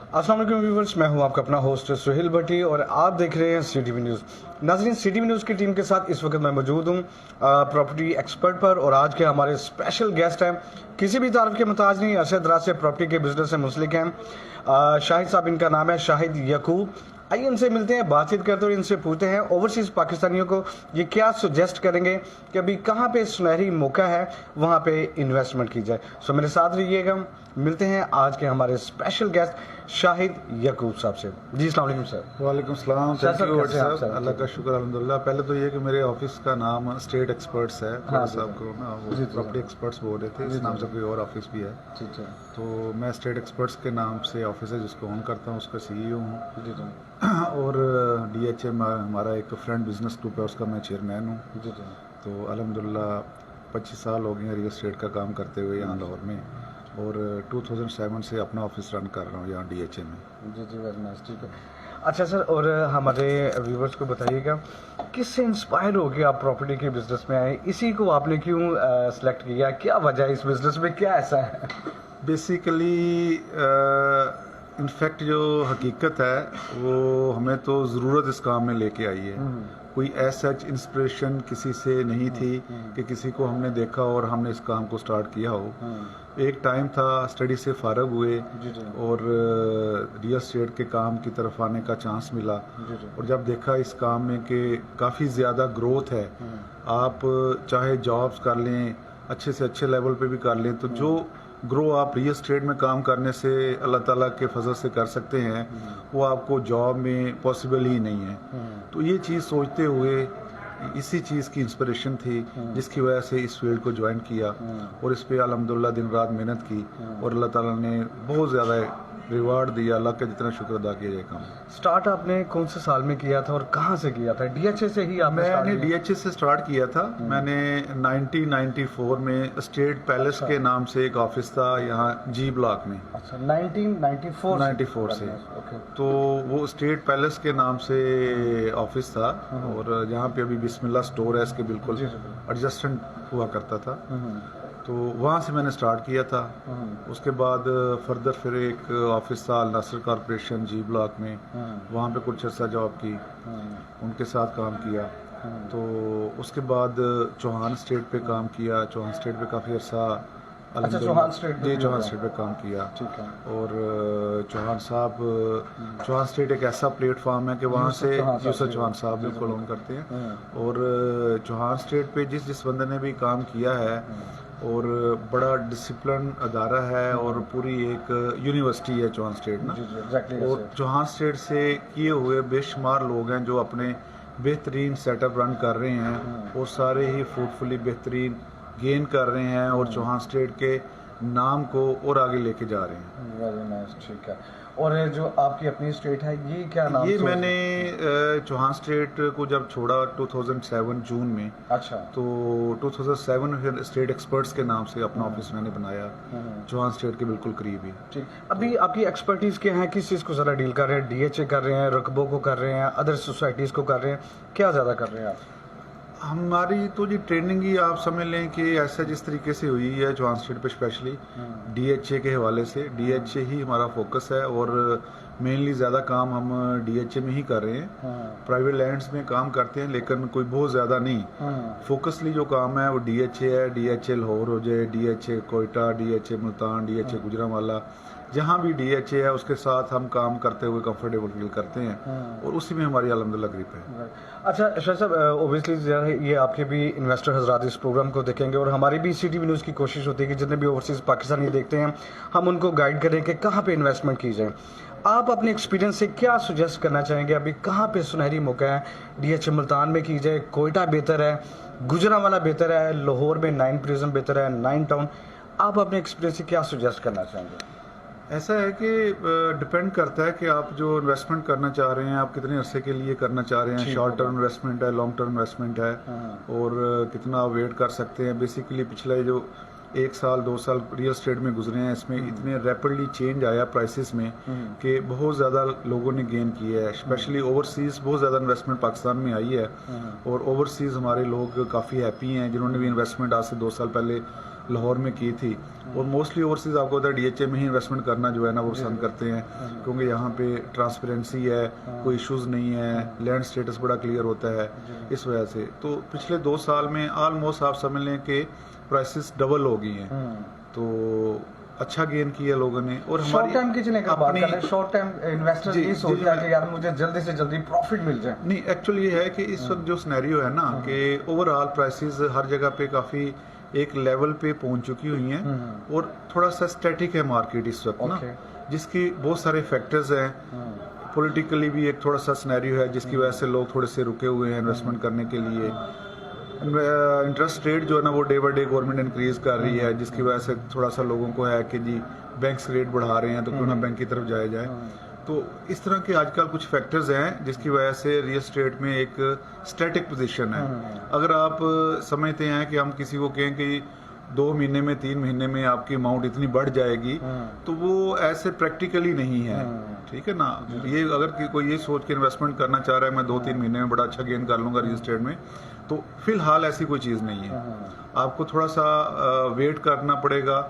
अस्सलाम वालेकुम व्यूअर्स, मैं हूं आपका अपना होस्ट सुहेल भट्टी और आप देख रहे हैं CTV न्यूज़। नाज़रीन, CTV न्यूज़ की टीम के साथ इस वक्त मैं मौजूद हूं प्रॉपर्टी एक्सपर्ट पर, और आज के हमारे स्पेशल गेस्ट हैं, किसी भी तारीफ के मुताज नहीं, अरसे दराज से प्रॉपर्टी के बिजनेस से मुंसलिक हैं। शाहिद साहब इनका नाम है, शाहिद यकूब। आइए इनसे मिलते हैं, बातचीत करते हुए इनसे पूछते हैं ओवरसीज़ पाकिस्तानियों को ये क्या सजेस्ट करेंगे कि अभी कहाँ पे सुनहरी मौका है वहाँ पे इन्वेस्टमेंट की जाए। सो मेरे साथ रहिएगा, मिलते हैं आज के हमारे स्पेशल गेस्ट शाहिद यकूब साहब से। जी अस्सलाम वालेकुम सर। वालेकुम सलाम। सर, थैंक यू कैसे हैं आप सर, सर? अल्लाह का शुक्र अल्हम्दुलिल्लाह। पहले तो ये कि मेरे ऑफिस का नाम स्टेट एक्सपर्ट्स है, हाँ, साहब को ना वो जी, प्रॉपर्टी एक्सपर्ट्स बोल रहे थे, इस नाम से कोई और ऑफिस भी है। ठीक है। तो मैं स्टेट एक्सपर्ट्स के नाम से ऑफिस है जिसको ऑन करता हूँ, उसका CEO हूँ। जी जी और DHM हमारा एक फ्रेंड बिजनेस ग्रुप है, उसका मैं चेयरमैन हूँ। जी जी तो अल्हम्दुलिल्लाह 25 साल हो गए हैं रियल एस्टेट का काम करते हुए यहाँ लाहौर में, और 2007 से अपना ऑफिस रन कर रहा हूँ यहाँ DHM में। जी जी वेरी नाइस, ठीक है। अच्छा सर, और हमारे व्यूवर्स को बताइएगा किससे इंस्पायर हो के आप प्रॉपर्टी के बिजनेस में आए, इसी को आपने क्यों सेलेक्ट किया, क्या वजह है, इस बिजनेस में क्या ऐसा है? बेसिकली इनफैक्ट जो हकीकत है वो हमें तो ज़रूरत इस काम में लेके आई है। कोई ऐसा इंस्पिरेशन किसी से नहीं थी कि किसी को हमने देखा और हमने इस काम को स्टार्ट किया हो। एक टाइम था, स्टडी से फारग हुए और रियल एस्टेट के काम की तरफ आने का चांस मिला, और जब देखा इस काम में कि काफ़ी ज़्यादा ग्रोथ है, आप चाहे जॉब्स कर लें, अच्छे से अच्छे लेवल पे भी कर लें, तो जो ग्रो आप रियल एस्टेट में काम करने से अल्लाह ताला के फजल से कर सकते हैं वो आपको जॉब में पॉसिबल ही नहीं है। तो ये चीज़ सोचते हुए इसी चीज़ की इंस्पिरेशन थी जिसकी वजह से इस फील्ड को ज्वाइन किया, और इस पे अल्हम्दुलिल्लाह दिन रात मेहनत की, और अल्लाह ताला ने बहुत ज़्यादा रिवार्ड दिया। अल्लाह का जितना शुक्र अदा किया जाए काम। स्टार्ट आपने कौन से साल में किया था और कहाँ से किया था? DHA से ही आपने मैंने DHA से स्टार्ट किया था। मैंने 1994 में स्टेट पैलेस के नाम से एक ऑफिस था यहाँ G ब्लॉक में। अच्छा, 1994 से ओके। तो वो स्टेट पैलेस के नाम से ऑफिस था, और जहाँ पे अभी बिस्मिल्लाह स्टोर है इसके बिल्कुल एडजस्टेंट हुआ करता था। तो वहाँ से मैंने स्टार्ट किया था। उसके बाद फर्दर फिर एक ऑफिस था अल नासर कॉरपोरेशन G ब्लॉक में, वहाँ पे कुछ अर्सा जॉब की, उनके साथ काम किया। तो उसके बाद चौहान स्टेट पे काम किया, चौहान स्टेट पे काफ़ी अर्सा अच्छा, चौहान स्टेट जी चौहान स्टेट पे काम किया। ठीक है। और चौहान स्टेट एक ऐसा प्लेटफॉर्म है कि वहाँ से यूसुफ चौहान साहब बिल्कुल ऑन करते हैं। और चौहान स्टेट पे जिस बंदे ने भी काम किया है, और बड़ा डिसिप्लिन अदारा है, और पूरी एक यूनिवर्सिटी है चौहान स्टेट ना। और चौहान स्टेट से किए हुए बेशुमार लोग हैं जो अपने बेहतरीन सेटअप रन कर रहे हैं, और सारे ही फ्रूटफुली बेहतरीन गेन कर रहे हैं, और चौहान स्टेट के नाम को और आगे लेके जा रहे हैं। वेरी नाइस, ठीक है। और जो आपकी अपनी स्टेट है, ये क्या नाम? ये मैंने चौहान स्टेट को जब छोड़ा 2007 जून में, अच्छा, तो 2007 में फिर स्टेट एक्सपर्ट्स के नाम से अपना ऑफिस मैंने बनाया, चौहान स्टेट के बिल्कुल करीब ही। ठीक। अभी आपकी एक्सपर्टीज क्या है, किस चीज़ को ज़्यादा डील कर रहे हैं? DHA कर रहे हैं, रकबों को कर रहे हैं, अदर सोसाइटीज़ को कर रहे हैं, क्या ज़्यादा कर रहे हैं आप? हमारी तो जी ट्रेनिंग ही आप समझ लें कि ऐसा जिस तरीके से हुई है चौहान स्टेट पे, स्पेशली DHA के हवाले से, DHA ही हमारा फोकस है, और मेनली ज़्यादा काम हम DHA में ही कर रहे हैं। प्राइवेट लैंड्स में काम करते हैं लेकिन कोई बहुत ज़्यादा नहीं। फोकसली जो काम है वो DHA है। DHA लाहौर हो जाए, DHA Quetta, DHA Multan, DHA Gujranwala, जहाँ भी DHA है उसके साथ हम काम करते हुए कंफर्टेबल फील करते हैं, और उसी में हमारी अल्हम्दुलिल्लाह ग्रिप है। अच्छा शाहिद साहब, ओबियसली ये आपके भी इन्वेस्टर हजरात इस प्रोग्राम को देखेंगे, और हमारी भी CTV न्यूज़ की कोशिश होती है कि जितने भी ओवरसीज़ पाकिस्तानी देखते हैं हम उनको गाइड करें कि कहाँ पे इन्वेस्टमेंट की जाए। आप अपने एक्सपीरियंस से क्या सजेस्ट करना चाहेंगे, अभी कहाँ पे सुनहरी मौका है? DHA मुल्तान में की जाए, कोयटा बेहतर है, गुजरांवाला बेहतर है, लाहौर में 9 प्रिज्म बेहतर है, 9 टाउन? आप अपने एक्सपीरियंस से क्या सजेस्ट करना चाहेंगे? ऐसा है कि डिपेंड करता है कि आप जो इन्वेस्टमेंट करना चाह रहे हैं आप कितने अरसे के लिए करना चाह रहे हैं। शॉर्ट टर्म इन्वेस्टमेंट है, लॉन्ग टर्म इन्वेस्टमेंट है, और कितना आप वेट कर सकते हैं। बेसिकली पिछले जो 1 साल 2 साल रियल एस्टेट में गुजरे हैं, इसमें इतने रैपिडली चेंज आया प्राइसेस में कि बहुत ज़्यादा लोगों ने गेन किया है। स्पेशली ओवरसीज़ बहुत ज़्यादा इन्वेस्टमेंट पाकिस्तान में आई है, और ओवरसीज़ हमारे लोग काफ़ी हैप्पी हैं जिन्होंने भी इन्वेस्टमेंट आज से 2 साल पहले लाहौर में की थी, और मोस्टली ओवरसीज आपको पता है DHA में ही इन्वेस्टमेंट करना जो है ना वो पसंद करते हैं, क्योंकि यहाँ पे ट्रांसपेरेंसी है, कोई इश्यूज़ नहीं है, लैंड स्टेटस बड़ा क्लियर होता है, इस वजह से। तो पिछले 2 साल में ऑलमोस्ट आप समझ लें कि प्राइसेस डबल हो गई हैं, तो अच्छा गेन किया लोगों ने। और शॉर्ट टाइम की चीजें का बात कर रहे हैं, शॉर्ट टाइम इन्वेस्टर जी, ये जी, सोचता है कि यार मुझे जल्दी से जल्दी प्रॉफिट मिल जाए। नहीं, एक्चुअली ये है कि इस वक्त जो सिनेरियो है ना कि ओवरऑल प्राइसेस हर जगह पे काफ़ी एक लेवल पे पहुंच चुकी हुई हैं, और थोड़ा सा स्टैटिक है मार्केट इस वक्त ना, जिसकी बहुत सारे फैक्टर्स हैं। पॉलिटिकली भी एक थोड़ा सा सिनेरियो है जिसकी वजह से लोग थोड़े से रुके हुए हैं इन्वेस्टमेंट करने के लिए। इंटरेस्ट रेट जो है ना वो day by day government increase कर रही है, जिसकी वजह से थोड़ा सा लोगों को है कि जी बैंक्स रेट बढ़ा रहे हैं तो क्यों ना बैंक की तरफ जाया जाए। तो इस तरह के आजकल कुछ फैक्टर्स हैं जिसकी वजह से रियल एस्टेट में एक स्टैटिक पोजीशन है। अगर आप समझते हैं कि हम किसी को कहें कि 2 महीने में 3 महीने में आपकी अमाउंट इतनी बढ़ जाएगी, तो वो ऐसे प्रैक्टिकली नहीं है, ठीक है ना। ये अगर कोई ये सोच के इन्वेस्टमेंट करना चाह रहा है मैं 2-3 महीने में बड़ा अच्छा गेन कर लूंगा रियल एस्टेट में, तो फिलहाल ऐसी कोई चीज़ नहीं है। आपको थोड़ा सा वेट करना पड़ेगा।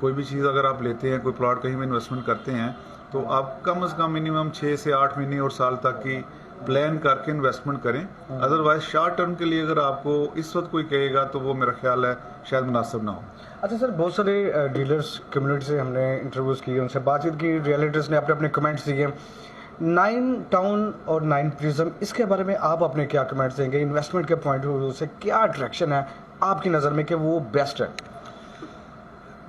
कोई भी चीज़ अगर आप लेते हैं, कोई प्लॉट कहीं भी इन्वेस्टमेंट करते हैं, तो आप कम से कम मिनिमम 6 से 8 महीने और साल तक की प्लान करके इन्वेस्टमेंट करें। अदरवाइज शॉर्ट टर्म के लिए अगर आपको इस वक्त कोई कहेगा तो वो मेरा ख्याल है शायद मुनासिब ना हो। अच्छा सर, बहुत सारे डीलर्स कम्युनिटी से हमने इंटरव्यूज़ किए, उनसे बातचीत की, रियलिटर्स ने अपने अपने कमेंट्स दिए। 9 टाउन और 9 प्रिज्म, इसके बारे में आप अपने क्या कमेंट्स देंगे? इन्वेस्टमेंट के पॉइंट ऑफ व्यू से क्या अट्रैक्शन है आपकी नज़र में कि वो बेस्ट है?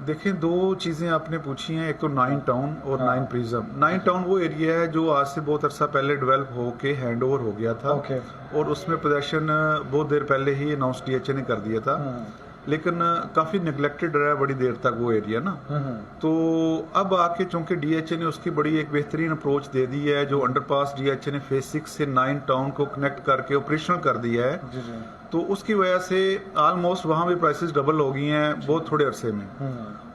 देखें, 2 चीज़ें आपने पूछी हैं, एक तो 9 टाउन और 9 प्रिज्म। 9 टाउन वो एरिया है जो आज से बहुत अरसा पहले डेवलप होके हैंड ओवर हो गया था, और उसमें पोजेशन बहुत देर पहले ही अनाउंस DHA ने कर दिया था, लेकिन काफ़ी निगलेक्टेड रहा है बड़ी देर तक वो एरिया ना। तो अब आके चूंकि DHA ने उसकी बड़ी एक बेहतरीन अप्रोच दे दी है, जो अंडरपास DHA ने फेज 6 से 9 टाउन को कनेक्ट करके ऑपरेशनल कर दिया है, तो उसकी वजह से ऑलमोस्ट वहाँ भी प्राइसेस डबल हो गई हैं बहुत थोड़े अरसे में।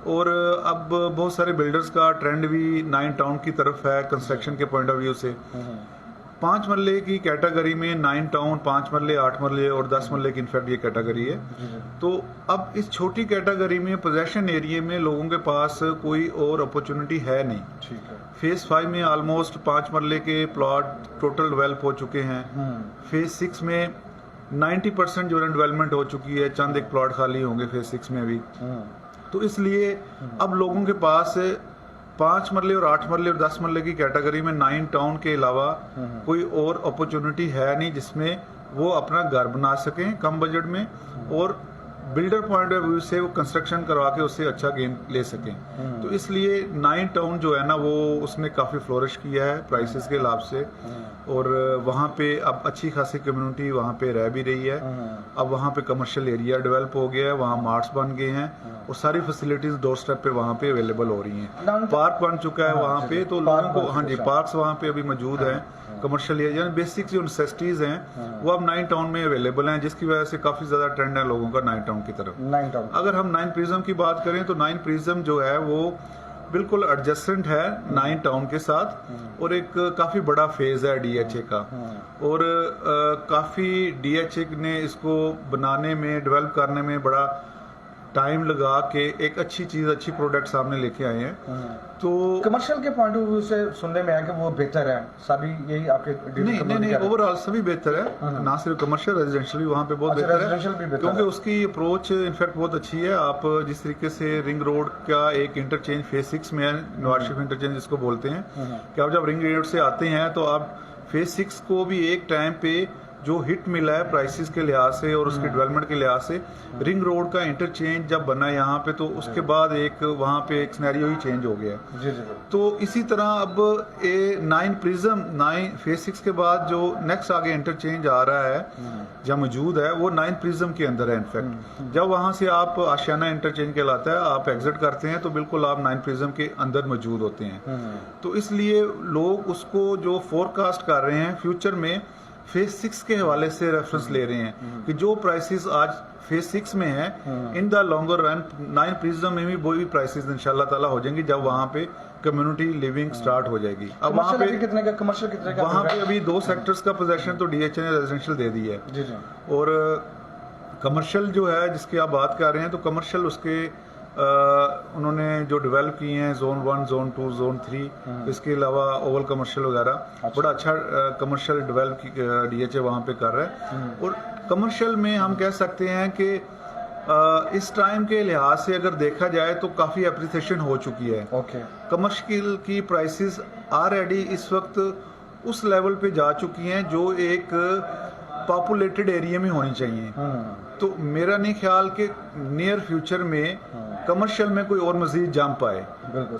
और अब बहुत सारे बिल्डर्स का ट्रेंड भी 9 टाउन की तरफ है कंस्ट्रक्शन के पॉइंट ऑफ व्यू से। 5 मरले की कैटेगरी में 9 टाउन, 5 मरले, 8 मरले और 10 मरले की इनफैक्ट ये कैटेगरी है। तो अब इस छोटी कैटेगरी में पोजेशन एरिया में लोगों के पास कोई और अपॉर्चुनिटी है नहीं। ठीक है। फेज 5 में ऑलमोस्ट 5 मरले के प्लॉट टोटल डेवलप हो चुके हैं। फेज 6 में 90% जो डेवलपमेंट हो चुकी है, चंद एक प्लॉट खाली होंगे फेज 6 में अभी। तो इसलिए अब लोगों के पास 5 मरले और 8 मरले और 10 मरले की कैटेगरी में 9 टाउन के अलावा कोई और अपॉर्चुनिटी है नहीं जिसमें वो अपना घर बना सकें कम बजट में, और बिल्डर पॉइंट ऑफ व्यू से वो कंस्ट्रक्शन करवा के उससे अच्छा गेन ले सकें। तो इसलिए 9 टाउन जो है ना वो उसने काफ़ी फ्लोरिश किया है प्राइसेस के लाभ से, और वहाँ पे अब अच्छी खासी कम्युनिटी वहाँ पे रह भी रही है। अब वहाँ पे कमर्शियल एरिया डेवलप हो गया है, वहाँ मार्ट्स बन गए हैं, और सारी फैसिलिटीज डोर स्टेप पे वहाँ पे अवेलेबल हो रही हैं। पार्क बन चुका है वहाँ पे, तो लोगों को, हाँ जी, पार्क्स वहाँ पे अभी मौजूद हैं। कमर्शियल एरिया बेसिक जो नेसेसिटीज हैं वो अब 9 टाउन में अवेलेबल हैं, जिसकी वजह से काफ़ी ज़्यादा ट्रेंड है लोगों का 9 टाउन की तरफ। 9 टाउन। अगर हम 9 प्रिज्म की बात करें तो 9 प्रिज्म जो है वो बिल्कुल एडजस्टेंट है 9 टाउन के साथ, और एक काफ़ी बड़ा फेज है DHA का, और काफ़ी DHA ने इसको बनाने में, डेवलप करने में बड़ा टाइम लगा के एक अच्छी चीज़, अच्छी प्रोडक्ट सामने लेके आए हैं। तो कमर्शियल के पॉइंट ऑफ व्यू से सुनने में आया कि वो बेहतर है, सभी यही आपके नहीं, ओवरऑल सभी बेहतर है, ना सिर्फ कमर्शियल, रेजिडेंशियल भी वहाँ पे बहुत बेहतर है, क्योंकि उसकी अप्रोच इनफैक्ट बहुत अच्छी है। आप जिस तरीके से रिंग रोड का एक इंटरचेंज फेज 6 में है, नवाज शरीफ इंटरचेंज जिसको बोलते हैं, कि आप जब रिंग रोड से आते हैं तो आप फेज 6 को भी एक टाइम पे जो हिट मिला है प्राइसेस के लिहाज से और उसके डेवलपमेंट के लिहाज से, रिंग रोड का इंटरचेंज जब बना यहाँ पे, तो उसके बाद एक वहाँ पे एक सिनेरियो ही चेंज हो गया। जी। तो इसी तरह अब 9 प्रिज्म 9 फेज 6 के बाद जो नेक्स्ट आगे इंटरचेंज आ रहा है जहाँ मौजूद है, वो 9 प्रिज्म के अंदर है। इनफैक्ट जब वहाँ से आप आशियाना इंटरचेंज कहलाता है, आप एग्जिट करते हैं तो बिल्कुल आप 9 प्रिज्म के अंदर मौजूद होते हैं। तो इसलिए लोग उसको जो फोरकास्ट कर रहे हैं फ्यूचर में फेज 6 के हवाले से रेफरेंस ले रहे हैं कि जो प्राइसेस आज फेज 6 में है, in the longer run 9 prism में भी वही प्राइसेस इंशाल्लाह ताला हो जाएंगी जब वहाँ पे कम्युनिटी लिविंग स्टार्ट हो जाएगी। अब वहाँ पे कितने का कमर्शियल, कितने का? वहाँ पे अभी 2 सेक्टर्स का पोजेशन तो DHA ने रेजिडेंशियल दे दी है, जी। और کمرشل جو ہے جس کی آپ بات کر رہے ہیں تو کمرشل اس کے انہوں نے جو ڈیولپ کیے ہیں زون 1 زون 2 زون 3 اس کے علاوہ اوول کمرشل وغیرہ بڑا اچھا commercial develop D H A وہاں پہ کر رہا ہے. اور کمرشل میں ہم کہہ سکتے ہیں کہ اس ٹائم کے لحاظ سے اگر دیکھا جائے تو کافی اپریسیشن ہو چکی ہے. کمرشل کی پرائسز آلریڈی اس وقت اس لیول پہ جا چکی ہیں جو ایک پاپولیٹڈ ایریا میں ہونی چاہیے. تو میرا نہیں خیال کہ نیئر فیوچر میں کمرشل میں کوئی اور مزید جمپ آئے,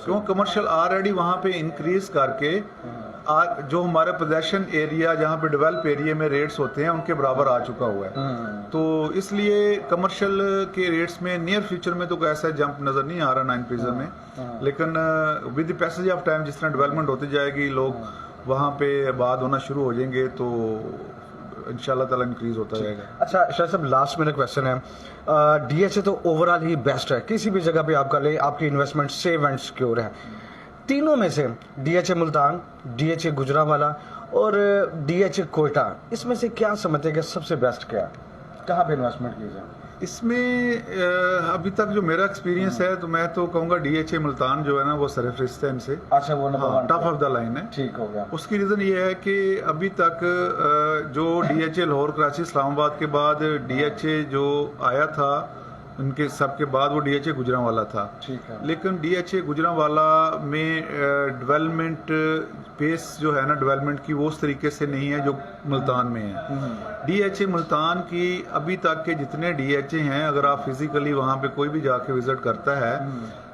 کیوں کمرشل آلریڈی وہاں پہ انکریز کر کے جو ہمارا پوزیشن ایریا جہاں پہ ڈیولپ ایریا میں ریٹس ہوتے ہیں ان کے برابر آ چکا ہوا ہے. تو اس لیے کمرشل کے ریٹس میں نیئر فیوچر میں تو کوئی ایسا جمپ نظر نہیں آ رہا 9 میں, لیکن with the passage of time جس طرح ڈیولپمنٹ ہوتی جائے گی لوگ وہاں پہ آباد ہونا شروع ہو جائیں گے تو ان شاء اللہ تعالیٰ انکریز ہوتا جائے گا. اچھا شاہد صاحب, لاسٹ میرا کویشچن ہے, ڈی ایچ اے تو اوور آل ہی بیسٹ ہے, کسی بھی جگہ پہ آپ کا لیں آپ کی انویسٹمنٹ سیف اینڈ سیکیور ہے. تینوں میں سے D H A Multan, D H A Gujranwala اور ڈی ایچ اے کوئٹہ, اس میں سے کیا سمجھتے ہیں کہ سب سے بیسٹ کیا ہے, کہاں پہ انویسٹمنٹ کی جائے؟ اس میں ابھی تک جو میرا ایکسپیرینس ہے تو میں تو کہوں گا ڈی ایچ اے ملتان جو ہے نا وہ سرفہرست ہے ان سے. اچھا, وہ ٹاپ آف دا لائن ہے. ٹھیک ہو گیا. اس کی ریزن یہ ہے کہ ابھی تک جو D H A Lahore Karachi Islamabad کے بعد ڈی ایچ اے جو آیا تھا ان کے سب کے بعد وہ ڈی ایچ اے گجرانوالہ تھا. لیکن ڈی ایچ اے گجرانوالہ میں ڈیولپمنٹ پیس جو ہے نا ڈیولپمنٹ کی وہ اس طریقے سے نہیں ہے جو ملتان میں ہے. ڈی ایچ اے ملتان کی ابھی تک کے جتنے ڈی ایچ اے ہیں اگر آپ فزیکلی وہاں پہ کوئی بھی جا کے وزٹ کرتا ہے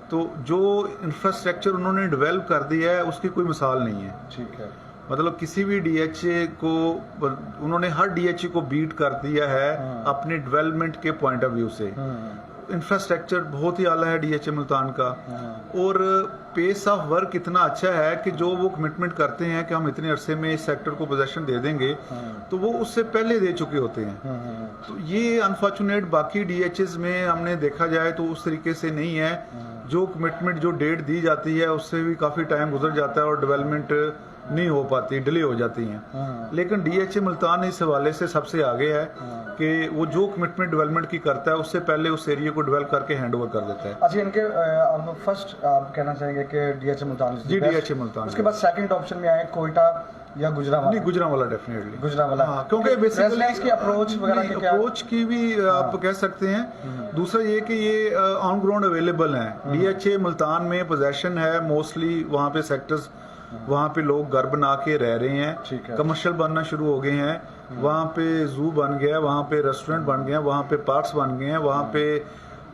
تو جو انفراسٹرکچر انہوں نے ڈیولپ کر دیا ہے اس کی کوئی مثال نہیں ہے. ٹھیک ہے. مطلب کسی بھی ڈی ایچ اے کو انہوں نے ہر ڈی ایچ اے کو بیٹ کر دیا ہے اپنے ڈیولپمنٹ کے پوائنٹ آف ویو سے. انفراسٹرکچر بہت ہی اعلیٰ ہے ڈی ایچ اے ملتان کا, اور پیس آف ورک اتنا اچھا ہے کہ جو وہ کمٹمنٹ کرتے ہیں کہ ہم اتنے عرصے میں اس سیکٹر کو پوزیشن دے دیں گے تو وہ اس سے پہلے دے چکے ہوتے ہیں. تو یہ انفارچونیٹ باقی ڈی ایچ ایز میں ہم نے دیکھا جائے تو اس طریقے سے نہیں ہے. جو کمٹمنٹ جو ڈیٹ دی جاتی ہے اس سے بھی کافی ٹائم گزر جاتا ہے اور ڈیولپمنٹ نہیں ہو پاتی, ڈیلے ہو جاتی ہیں. لیکن ڈی ایچ اے ملتان اس حوالے سے سب سے آگے ہے کہ وہ جو کمٹمنٹ ڈیولپمنٹ کی کرتا ہے اس سے پہلے اس ایریا کو ڈیولپ کر کے ہینڈ اوور کر دیتا ہے. اچھا, ان کے فرسٹ آپ کہنا چاہیں گے کہ ڈی ایچ اے ملتان, جی ڈی ایچ اے ملتان. اس کے بعد سیکنڈ آپشن میں آئے کوئٹہ یا گجرانوالہ؟ نہیں, گجرانوالہ ڈیفینیٹلی گجرانوالہ, کیونکہ بیسیکلی اس کی اپروچ وغیرہ کی اپروچ کی بھی آپ کہہ سکتے ہیں. دوسرا یہ کہ یہ آن گراؤنڈ اویلیبل ہیں. ڈی ایچ اے ملتان میں پوزیشن ہے موسٹلی, وہاں پہ سیکٹرز وہاں پہ لوگ گھر بنا کے رہ رہے ہیں, کمرشل بننا شروع ہو گئے ہیں, وہاں پہ زو بن گیا, وہاں پہ ریسٹورنٹ بن گئے ہیں, وہاں پہ پارکس بن گئے ہیں, وہاں پہ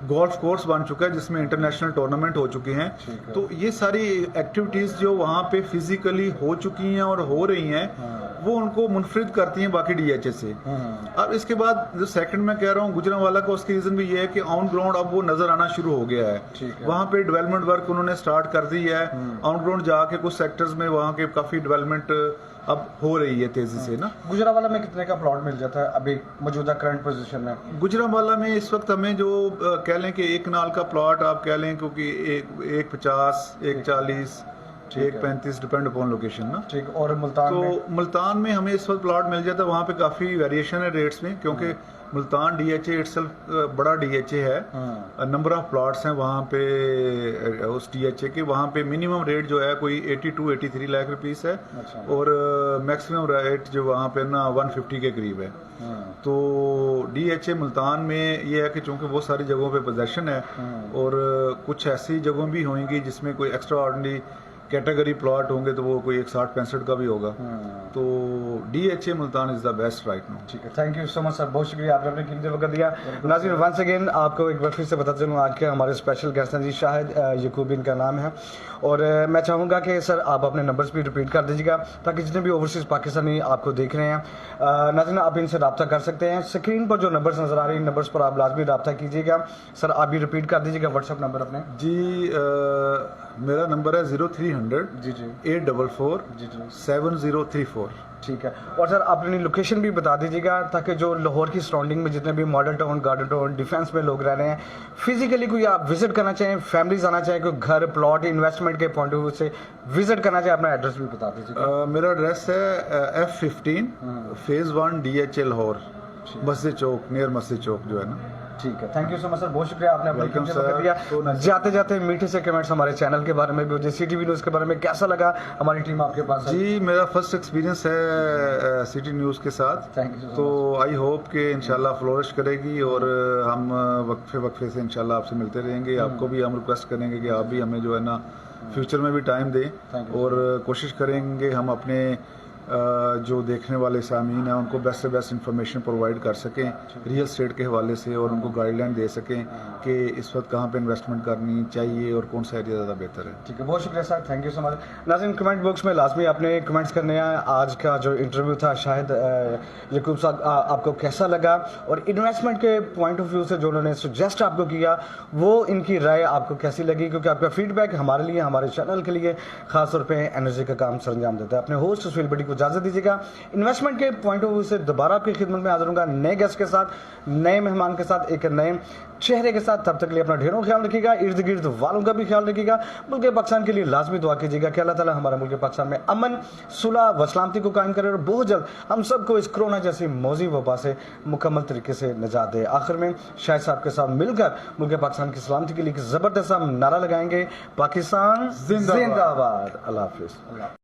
گولف کورس بن چکا ہے جس میں انٹرنیشنل ٹورنامنٹ ہو چکے ہیں. تو یہ ساری ایکٹیویٹیز جو وہاں پہ فزیکلی ہو چکی ہیں اور ہو رہی ہیں وہ ان کو منفرد کرتی ہیں باقی ڈی ایچ اے سے. اب اس کے بعد جو سیکنڈ میں کہہ رہا ہوں گجرانوالہ کا, اس کی ریزن بھی یہ ہے کہ آن گراؤنڈ اب وہ نظر آنا شروع ہو گیا ہے. وہاں پہ ڈیولپمنٹ ورک انہوں نے سٹارٹ کر دی ہے. آن گراؤنڈ جا کے کچھ سیکٹرز میں وہاں کے کافی ڈیولپمنٹ اب ہو رہی ہے تیزی سے نا. گجرانوالہ میں کتنے کا پلاٹ مل جاتا ہے ابھی موجودہ کرنٹ پوزیشن میں؟ گجرانوالہ میں اس وقت ہمیں جو کہہ لیں کہ 1 کنال کا پلاٹ آپ کہہ لیں کیونکہ 1.50 1.40 1.35 ڈپینڈ اپون لوکیشن نا. ٹھیک. اور ملتان تو ملتان میں ہمیں اس وقت پلاٹ مل جاتا ہے, وہاں پہ کافی ویریشن ہے ریٹس میں کیونکہ Multan D H A itself بڑا ڈی ایچ اے ہے. نمبر آف پلاٹس ہیں وہاں پہ اس ڈی ایچ اے کے, وہاں پہ منیمم ریٹ جو ہے کوئی 82-83 لاکھ روپیز ہے اور میکسیمم ریٹ جو وہاں پہ نا 150 کے قریب ہے. تو ڈی ایچ اے ملتان میں یہ ہے کہ چونکہ بہت ساری جگہوں پہ پوزیشن ہے اور کچھ ایسی جگہوں بھی ہوئیں گی جس میں کوئی ایکسٹرا آرڈنری کیٹیگری پلاٹ ہوں گے تو وہ کوئی 160-65 کا بھی ہوگا. تو D H A Multan is the best right now. ٹھیک ہے, تھینک یو سو مچ سر, بہت شکریہ آپ نے اپنے قیمتی وقت دیا. ناظرین ونس اگین آپ کو ایک بار پھر سے بتا چلوں آج کے ہمارے اسپیشل گیسٹ ہیں جی شاہد یعقوب ان کا نام ہے, اور میں چاہوں گا کہ سر آپ اپنے نمبرز بھی ریپیٹ کر دیجیے گا تاکہ جتنے بھی اوورسیز پاکستانی آپ کو دیکھ رہے ہیں ناظرین آپ ان سے رابطہ کر سکتے ہیں. اسکرین پر جو نمبرز نظر آ رہے ہیں ان نمبرز پر آپ لازمی رابطہ کیجیے گا. سر آپ بھی ریپیٹ کر دیجیے گا واٹس ایپ نمبر اپنے. جی میرا نمبر ہے 0300 جی 844 7034. ٹھیک ہے. اور سر آپ اپنی لوکیشن بھی بتا دیجیے گا تاکہ جو لاہور کی سراؤنڈنگ میں جتنے بھی model town, garden town, defence میں لوگ رہ رہے ہیں, فزیکلی کوئی آپ وزٹ کرنا چاہیں, فیملیز آنا چاہیں, کوئی گھر پلاٹ انویسٹمنٹ کے پوائنٹ آف ویو سے وزٹ کرنا چاہیں, اپنا ایڈریس بھی بتا دیجیے گا. میرا ایڈریس ہے F15 فیز 1 DHA لاہور. मस्जिद चौक, नियर मस्जिद चौक जो है ना। ठीक है, thank you so much sir, बहुत शुक्रिया आपने अपना Welcome, कीमती sir. वक्त दिया। जाते जाते मीठे से कमेंट्स हमारे चैनल के बारे में भी होते, CTV न्यूज़ के बारे में कैसा लगा, हमारी टीम आपके पास है। जी, मेरा फर्स्ट एक्सपीरियंस है सिटी न्यूज़ के साथ, थैंक यू तो आई होप कि इंशाल्लाह फ्लोरिश करेगी और हम वक्फे से इंशाल्लाह आपसे मिलते रहेंगे। आपको भी हम रिक्वेस्ट करेंगे कि आप भी हमें जो है ना फ्यूचर में भी टाइम दें Thank you. और कोशिश करेंगे हम अपने जो देखने वाले सामीन हैं उनको बेस्ट से बेस्ट इंफॉर्मेशन प्रोवाइड कर सकें रियल स्टेट के हवाले से, और उनको गाइडलाइन दे सकें कि इस वक्त कहाँ पे इन्वेस्टमेंट करनी चाहिए और कौन सा एरिया ज़्यादा बेहतर है। ठीक है, बहुत शुक्रिया sir, thank you so much. नाज़रीन, कमेंट बॉक्स में लाजमी आपने कमेंट्स करने हैं। आज का जो इंटरव्यू था शाहिद यकूब साहब, आपको कैसा लगा, और इन्वेस्टमेंट के पॉइंट ऑफ व्यू से जो उन्होंने सजेस्ट आपको किया वो इनकी राय आपको कैसी लगी, क्योंकि आपका फीडबैक हमारे लिए, हमारे चैनल के लिए खासतौर पर एनर्जी का काम सर अंजाम देता है। अपने होस्ट सुहेल भट्टी को इजाज़त दीजिएगा। इन्वेस्टमेंट के पॉइंट ऑफ व्यू से दोबारा आपकी खिदमत में हाजिर होऊंगा नए गेस्ट के साथ, नए मेहमान के साथ, एक नए चेहरे के साथ। तब तक के लिए अपना ढेरों ख्याल रखिएगा, इर्द गिर्द वालों का भी ख्याल रखिएगा। मुल्क पाकिस्तान के लिए लाजमी दुआ कीजिएगा कि अल्लाह ताला हमारे मुल्क पाकिस्तान में अमन, सुलह व सलामती को कायम करे और बहुत जल्द हम सबको इस कोरोना जैसी मौजी वबा से मुकम्मल तरीके से निजात दे। आखिर में शाहिद साहब के साथ मिलकर मुल्क पाकिस्तान की सलामती के लिए एक ज़बरदस्त हम नारा लगाएंगे, पाकिस्तान जिंदाबाद। अल्लाह हाफिज़।